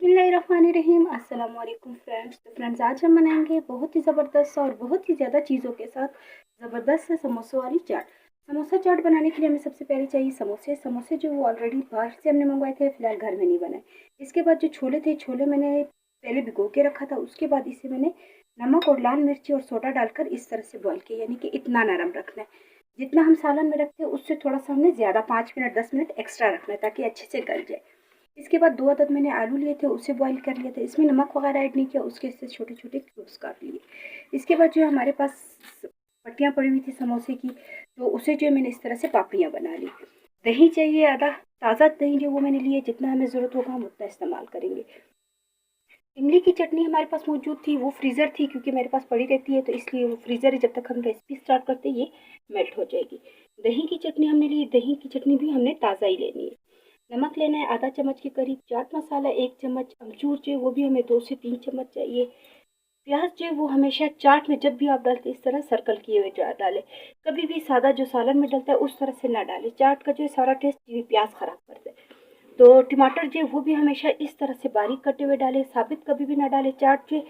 बिस्मिल्लाहिर्रहमानिर्रहीम। अस्सलाम वालेकुम फ्रेंड्स। तो फ्रेंड्स, आज हम बनाएंगे बहुत ही ज़बरदस्त और बहुत ही ज़्यादा चीज़ों के साथ ज़बरदस्त से समोसों वाली चाट। समोसा चाट बनाने के लिए हमें सबसे पहले चाहिए समोसे। समोसे जो वो ऑलरेडी बाहर से हमने मंगवाए थे, फिलहाल घर में नहीं बनाए। इसके बाद जो छोले थे, छोले मैंने पहले भिगो के रखा था। उसके बाद इसे मैंने नमक और लाल मिर्ची और सोडा डालकर इस तरह से बॉईल किया, यानी कि इतना नरम रखना है। जितना हम सालन में रखते हैं उससे थोड़ा सा हमने ज़्यादा 5 मिनट 10 मिनट एक्स्ट्रा रखना है ताकि अच्छे से गल जाए। इसके बाद 2 अदद मैंने आलू लिए थे, उसे बॉईल कर लिया था। इसमें नमक वगैरह ऐड नहीं किया, उसके से छोटे छोटे क्यूब्स काट लिए। इसके बाद जो है हमारे पास पट्टियाँ पड़ी हुई थी समोसे की, तो उसे जो है मैंने इस तरह से पापड़ियाँ बना ली। दही चाहिए आधा, ताज़ा दही जो वो मैंने लिए, जितना हमें ज़रूरत होगा हम उतना इस्तेमाल करेंगे। इमली की चटनी हमारे पास मौजूद थी, वो फ्रीज़र थी क्योंकि मेरे पास पड़ी रहती है, तो इसलिए वो फ्रीज़र है। जब तक हम रेसिपी स्टार्ट करते हैं ये मेल्ट हो जाएगी। दही की चटनी हमने ली, दही की चटनी भी हमने ताज़ा ही लेनी है। नमक लेना है आधा चम्मच के करीब, चाट मसाला 1 चम्मच, अमचूर जो है वो भी हमें 2 से 3 चम्मच चाहिए। प्याज जो है वो हमेशा चाट में जब भी आप डालते इस तरह सर्कल किए हुए डालें। कभी भी सादा जो सालन में डलता है उस तरह से ना डालें, चाट का जो है सारा टेस्ट प्याज खराब करता है। तो टमाटर जो है वो भी हमेशा इस तरह से बारीक कटे हुए डालें, साबित कभी भी ना डालें। चाट जो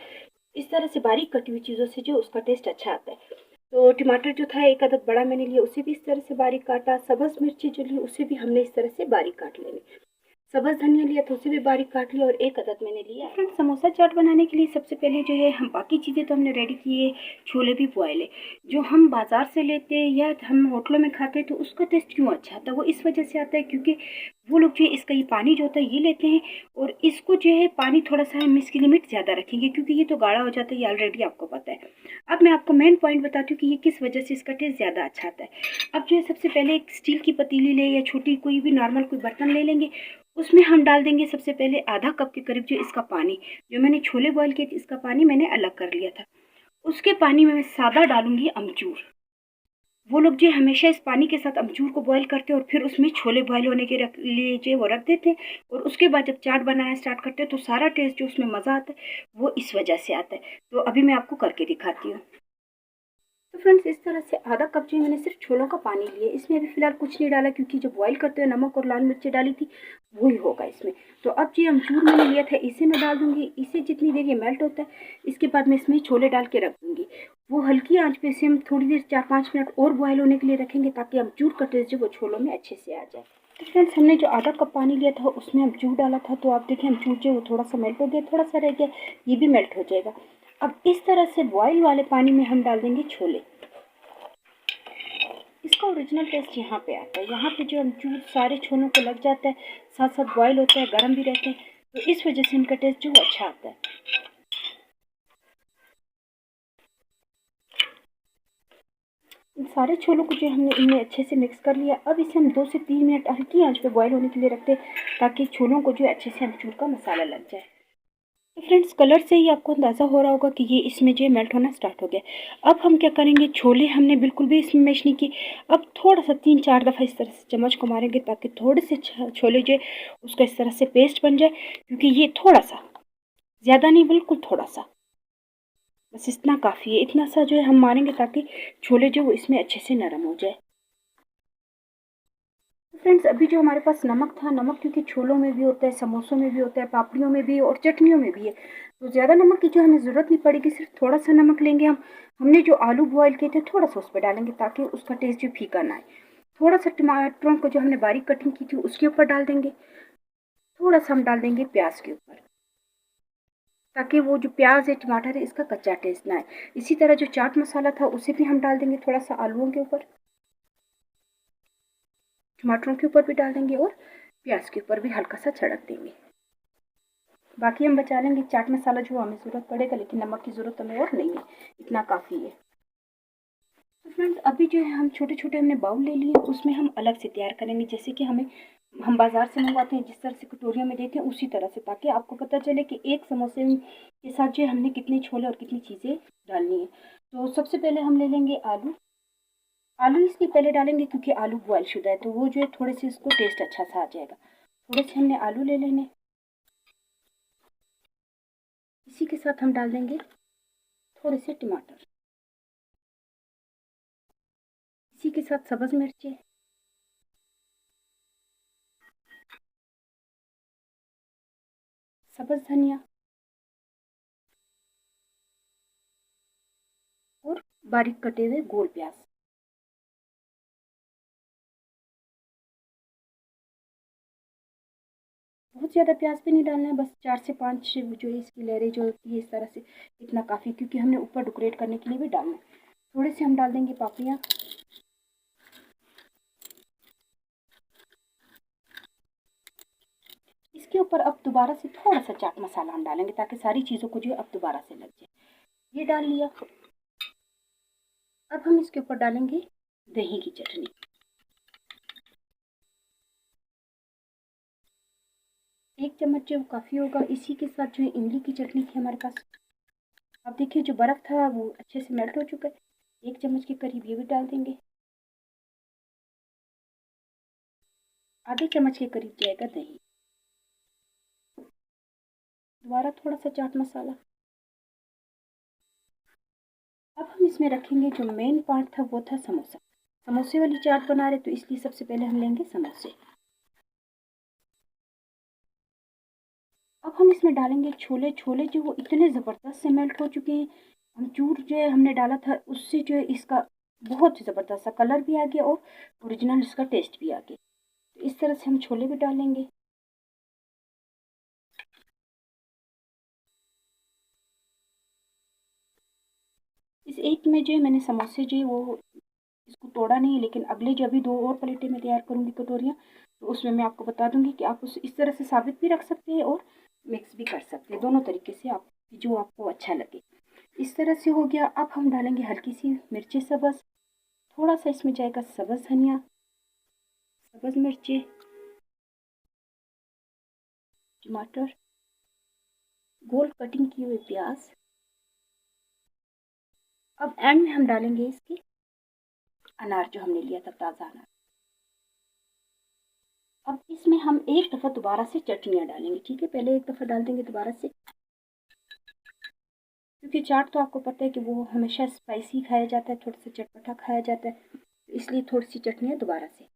इस तरह से बारीक कटी हुई चीज़ों से जो उसका टेस्ट अच्छा आता है। तो टमाटर जो था 1 अदद बड़ा मैंने लिया, उसे भी इस तरह से बारीक काटा। सब्ज़ मिर्ची जो ली उसे भी हमने इस तरह से बारीक काट लेनी। सब्ज़ धनिया लिया तो उसे भी बारीक काट लिया और 1 अदद मैंने लिया। फ्रेंड्स, समोसा चाट बनाने के लिए सबसे पहले जो है हम बाकी चीज़ें तो हमने रेडी की है। छोले भी बॉयल है। जो हम बाज़ार से लेते हैं या हम होटलों में खाते हैं तो उसका टेस्ट क्यों अच्छा आता है, वो इस वजह से आता है क्योंकि वो लोग जो है इसका ये पानी जो होता है ये लेते हैं, और इसको जो है पानी थोड़ा सा हम इसकी लिमिट ज़्यादा रखेंगे क्योंकि ये तो गाढ़ा हो जाता है, ये ऑलरेडी आपको पता है। अब मैं आपको मेन पॉइंट बताती हूँ कि ये किस वजह से इसका टेस्ट ज़्यादा अच्छा आता है। अब जो है सबसे पहले एक स्टील की पतीली ले या छोटी कोई भी नॉर्मल कोई बर्तन ले लेंगे। उसमें हम डाल देंगे सबसे पहले आधा कप के करीब जो इसका पानी, जो मैंने छोले बॉयल किए थे इसका पानी मैंने अलग कर लिया था। उसके पानी में मैं सादा डालूंगी अमचूर। वो लोग जो हमेशा इस पानी के साथ अमचूर को बॉईल करते हैं और फिर उसमें छोले बॉईल होने के लिए जो वो रख देते हैं, और उसके बाद जब चाट बनाना स्टार्ट करते हैं तो सारा टेस्ट जो उसमें मज़ा आता है वो इस वजह से आता है। तो अभी मैं आपको करके दिखाती हूँ। तो फ्रेंड्स, इस तरह से आधा कप जो मैंने सिर्फ छोलों का पानी लिया। इसमें अभी फिलहाल कुछ नहीं डाला क्योंकि जब बॉईल करते हुए नमक और लाल मिर्ची डाली थी वही होगा इसमें। तो अब जो अमचूर मैंने लिया था इसे मैं डाल दूंगी। इसे जितनी देर ये मेल्ट होता है इसके बाद मैं इसमें छोले डाल के रख दूंगी। वो हल्की आंच पे इसे हम थोड़ी देर 4-5 मिनट और बॉयल होने के लिए रखेंगे ताकि अमचूर का टेस्ट जो वो छोलों में अच्छे से आ जाए। तो फ्रेंड्स, हमने जो आधा कप पानी लिया था उसमें अमचूर डाला था, तो आप देखें अमचूर जो वो थोड़ा सा मेल्ट हो गया, थोड़ा सा रह गया, ये भी मेल्ट हो जाएगा। अब इस तरह से बॉयल वाले पानी में हम डाल देंगे छोले। इसका ओरिजिनल टेस्ट यहाँ पे आता है। यहाँ पे जो अमचूर सारे छोलों को लग जाता है, साथ साथ बॉयल होता है, गर्म भी रहते हैं, तो इस वजह से इनका टेस्ट जो अच्छा आता है। इन सारे छोलों को जो हमने इनमें अच्छे से मिक्स कर लिया। अब इसे हम 2 से 3 मिनट हल्की आंच पे बॉयल होने के लिए रखते हैं ताकि छोलों को जो अच्छे से अमचूर का मसाला लग जाए। तो फ्रेंड्स, कलर से ही आपको अंदाज़ा हो रहा होगा कि ये इसमें जो मेल्ट होना स्टार्ट हो गया। अब हम क्या करेंगे, छोले हमने बिल्कुल भी इसमें मैश नहीं की। अब थोड़ा सा 3-4 दफ़ा इस तरह से चम्मच को मारेंगे ताकि थोड़े से छोले जो उसका इस तरह से पेस्ट बन जाए, क्योंकि ये थोड़ा सा, ज़्यादा नहीं, बिल्कुल थोड़ा सा, बस इतना काफ़ी है। इतना सा जो है हम मारेंगे ताकि छोले जो वो इसमें अच्छे से नरम हो जाए। फ्रेंड्स, अभी जो हमारे पास नमक था, नमक क्योंकि छोलों में भी होता है, समोसों में भी होता है, पापड़ियों में भी है और चटनियों में भी है, तो ज़्यादा नमक की जो हमें ज़रूरत नहीं पड़ेगी। सिर्फ थोड़ा सा नमक लेंगे हम। हमने जो आलू बॉयल किए थे थोड़ा सा उस पर डालेंगे ताकि उसका टेस्ट जो फीका ना आए। थोड़ा सा टमाटरों को जो हमने बारीक कटिंग की थी उसके ऊपर डाल देंगे। थोड़ा सा हम डाल देंगे प्याज के ऊपर ताकि वो जो प्याज है टमाटर है इसका कच्चा टेस्ट ना आए। इसी तरह जो चाट मसाला था उसे भी हम डाल देंगे थोड़ा सा आलूओं के ऊपर, टमाटरों के ऊपर भी डाल देंगे और प्याज के ऊपर भी हल्का सा छिड़क देंगे। बाकी हम बचा लेंगे चाट मसाला जो हमें ज़रूरत पड़ेगा, लेकिन नमक की ज़रूरत हमें और नहीं है, इतना काफ़ी है। तो फ्रेंड्स, अभी जो है हम छोटे छोटे हमने बाउल ले लिए, उसमें हम अलग से तैयार करेंगे जैसे कि हम बाज़ार से मंगवाते हैं, जिस तरह से कटोरियों में देते हैं उसी तरह से, ताकि आपको पता चले कि एक समोसे के साथ जो हमने कितने छोले और कितनी चीज़ें डालनी है। तो सबसे पहले हम ले लेंगे आलू। आलू इसलिए पहले डालेंगे क्योंकि आलू बॉयल शुदा है, तो वो जो है थोड़े से इसको टेस्ट अच्छा सा आ जाएगा। थोड़े से हमने आलू ले लेने। इसी के साथ हम डाल देंगे थोड़े से टमाटर। इसी के साथ सब्ज़ मिर्ची, सब्ज़ धनिया और बारीक कटे हुए गोल प्याज। बहुत ज़्यादा प्याज भी नहीं डालना है, बस 4 से 5 जो है इसकी लहरें जो होती है इस तरह से, इतना काफ़ी, क्योंकि हमने ऊपर डेकोरेट करने के लिए भी डालना है। थोड़े से हम डाल देंगे पापड़ियाँ। इसके ऊपर अब दोबारा से थोड़ा सा चाट मसाला हम डालेंगे ताकि सारी चीज़ों को जो है अब दोबारा से लग जाए। ये डाल लिया। अब हम इसके ऊपर डालेंगे दही की चटनी। एक चम्मच जो काफ़ी होगा। इसी के साथ जो है इमली की चटनी थी हमारे पास। अब देखिए जो बर्फ़ था वो अच्छे से मेल्ट हो चुका है। 1 चम्मच के करीब ये भी डाल देंगे। आधे चम्मच के करीब जाएगा दही। दोबारा थोड़ा सा चाट मसाला। अब हम इसमें रखेंगे जो मेन पार्ट था वो था समोसा। समोसे वाली चाट बना रहे तो इसलिए सबसे पहले हम लेंगे समोसे। अब हम इसमें डालेंगे छोले। छोले जो वो इतने ज़बरदस्त से मेल्ट हो चुके हैं। अमचूर जो है हमने डाला था उससे जो है इसका बहुत ज़बरदस्त सा कलर भी आ गया और ओरिजिनल इसका टेस्ट भी आ गया। तो इस तरह से हम छोले भी डालेंगे। इस एक में जो है मैंने समोसे जो है वो इसको तोड़ा नहीं है, लेकिन अगले जब भी 2 और प्लेटें मैं तैयार करूँगी कटोरियाँ, तो उसमें मैं आपको बता दूँगी कि आप उस इस तरह से साबित भी रख सकते हैं और मिक्स भी कर सकते हैं। दोनों तरीके से आप जो आपको अच्छा लगे। इस तरह से हो गया। अब हम डालेंगे हल्की सी मिर्ची सब्ज़, थोड़ा सा इसमें जाएगा सब्ज़ धनिया, सब्ज़ मिर्ची, टमाटर, गोल कटिंग किए हुए प्याज। अब एंड में हम डालेंगे इसके अनार जो हमने लिया था, ताज़ा अनार। अब इसमें हम एक दफ़ा दोबारा से चटनियाँ डालेंगे, ठीक है? पहले एक दफ़ा डाल देंगे दोबारा से, क्योंकि चाट तो आपको पता है कि वो हमेशा स्पाइसी खाया जाता है, थोड़ा सा चटपटा खाया जाता है, इसलिए थोड़ी सी चटनियाँ दोबारा से।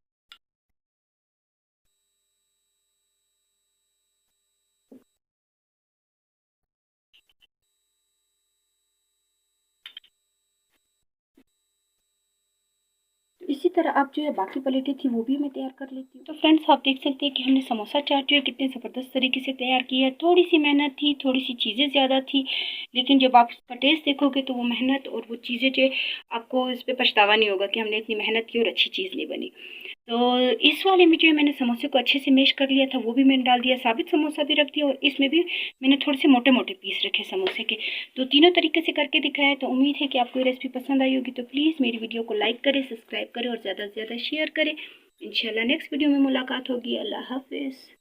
तो इसी तरह अब जो है बाकी प्लेटें थी वो भी मैं तैयार कर लेती हूँ। तो फ्रेंड्स आप देख सकते हैं कि हमने समोसा चाट जो है कितने ज़बरदस्त तरीके से तैयार किया है। थोड़ी सी मेहनत थी, थोड़ी सी चीज़ें ज़्यादा थी, लेकिन जब आप इसका टेस्ट देखोगे तो वो मेहनत और वो चीज़ें जो है आपको इस पर पछतावा नहीं होगा कि हमने इतनी मेहनत की और अच्छी चीज़ नहीं बनी। तो इस वाले में जो है मैंने समोसे को अच्छे से मैश कर लिया था, वो भी मैंने डाल दिया, साबित समोसा भी रख दिया और इसमें भी मैंने थोड़े से मोटे मोटे पीस रखे समोसे के। तो तीनों तरीके से करके दिखाया है। तो उम्मीद है कि आपको ये रेसिपी पसंद आई होगी। तो प्लीज़ मेरी वीडियो को लाइक करें, सब्सक्राइब करें और ज़्यादा से ज़्यादा शेयर करें। इंशाल्लाह नेक्स्ट वीडियो में मुलाकात होगी। अल्लाह हाफिज़।